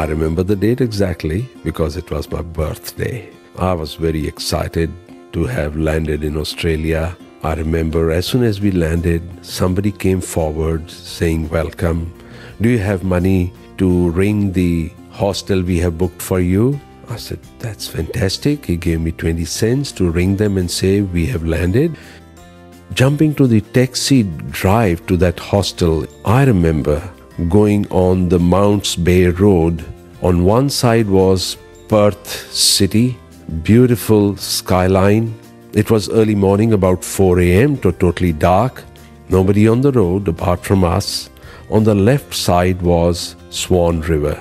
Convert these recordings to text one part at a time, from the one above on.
I remember the date exactly because it was my birthday. I was very excited to have landed in Australia. I remember as soon as we landed, somebody came forward saying, "Welcome. Do you have money to ring the hostel we have booked for you?" I said, "That's fantastic." He gave me 20 cents to ring them and say, "We have landed." Jumping to the taxi drive to that hostel, I remember going on the Mounts Bay Road. On one side was Perth City, beautiful skyline. It was early morning, about 4 a.m. Totally dark. Nobody on the road apart from us. On the left side was Swan River.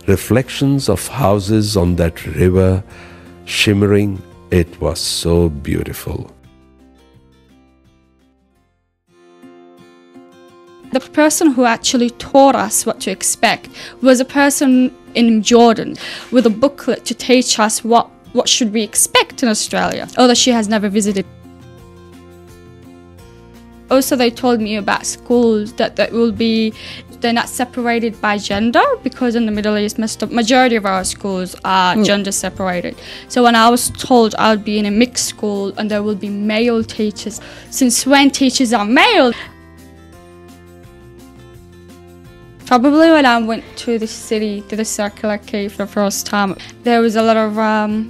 Reflections of houses on that river shimmering. It was so beautiful. The person who actually taught us what to expect was a person in Jordan with a booklet to teach us what should we expect in Australia, although she has never visited. Also, they told me about schools that they're not separated by gender, because in the Middle East, majority of our schools are gender separated. So when I was told I would be in a mixed school and there will be male teachers, since when teachers are male? Probably when I went to the city, to the Circular Quay for the first time, there was a lot of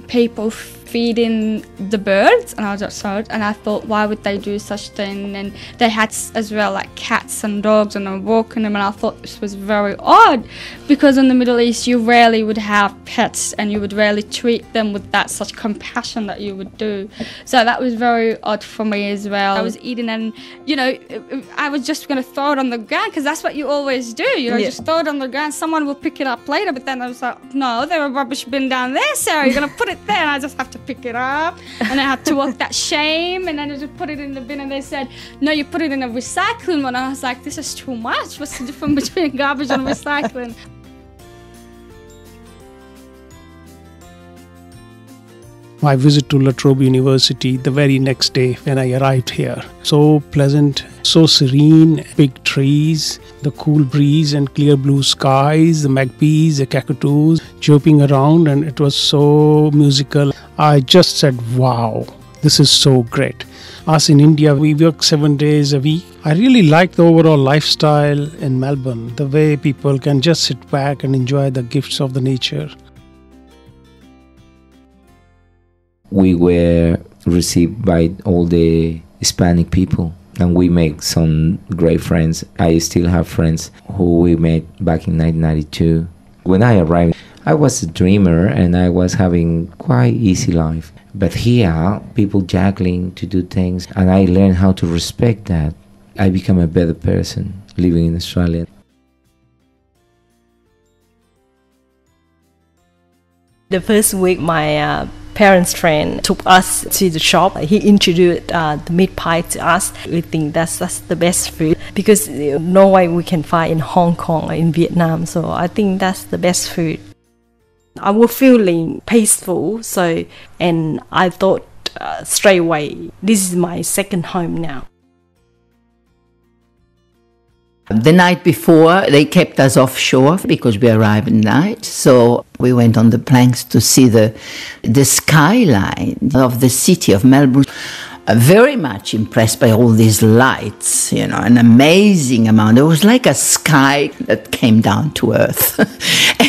people feeding the birds, and I was outside, and I thought, why would they do such thing? And they had as well like cats and dogs, and I'm walking them, and I thought this was very odd, because in the Middle East you rarely would have pets, and you would rarely treat them with that such compassion that you would do. So that was very odd for me as well. I was eating, and I was just going to throw it on the ground, because that's what you always do, just throw it on the ground. Someone will pick it up later, but then I was like, no, there's a rubbish bin down there, Sarah, you're going to put it there, and I just have to pick it up, and I had to walk that shame, and then I just put it in the bin, and they said, no, you put it in a recycling one, and I was like, this is too much. What's the difference between garbage and recycling? My visit to La Trobe University the very next day when I arrived here. So pleasant, so serene, big trees, the cool breeze and clear blue skies, the magpies, the cockatoos chirping around, and it was so musical. I just said, wow, this is so great. Us in India, we work 7 days a week. I really like the overall lifestyle in Melbourne, the way people can just sit back and enjoy the gifts of the nature. We were received by all the Hispanic people, and we make some great friends. I still have friends who we met back in 1992. When I arrived, I was a dreamer and I was having quite easy life. But here, people juggling to do things, and I learned how to respect that. I become a better person living in Australia. The first week, my parents' friend took us to the shop. He introduced the meat pie to us. We think that's the best food, because no way we can find in Hong Kong or in Vietnam. So I think that's the best food. I was feeling peaceful, and I thought straight away, this is my second home now. The night before, they kept us offshore because we arrived at night. So we went on the planks to see the skyline of the city of Melbourne. Very much impressed by all these lights, an amazing amount. It was like a sky that came down to earth.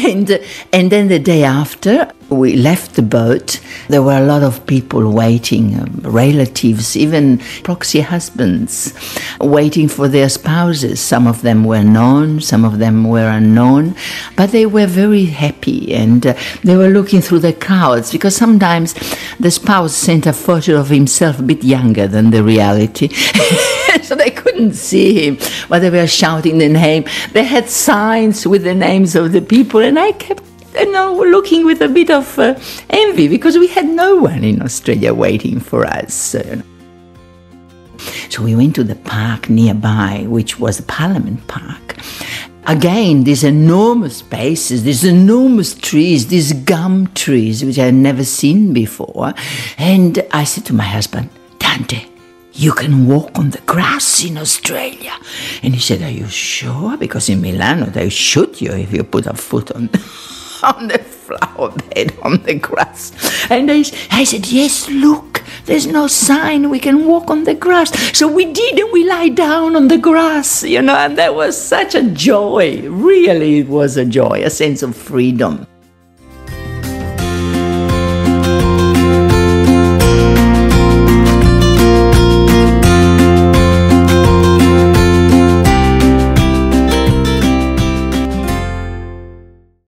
and then the day after, we left the boat. There were a lot of people waiting, relatives, even proxy husbands, waiting for their spouses. Some of them were known, some of them were unknown, but they were very happy, and they were looking through the crowds, because sometimes the spouse sent a photo of himself a bit younger than the reality. So they couldn't see him, but they were shouting the name. They had signs with the names of the people, and I kept looking with a bit of envy, because we had no one in Australia waiting for us. So we went to the park nearby, which was the Parliament Park. Again, these enormous spaces, these enormous trees, these gum trees, which I had never seen before. And I said to my husband, Dante, you can walk on the grass in Australia. And he said, are you sure? Because in Milano, they shoot you if you put a foot on. on the flower bed on the grass. And I said, yes, look, there's no sign, we can walk on the grass. So we did, and we lie down on the grass, and that was such a joy. Really, it was a joy, a sense of freedom.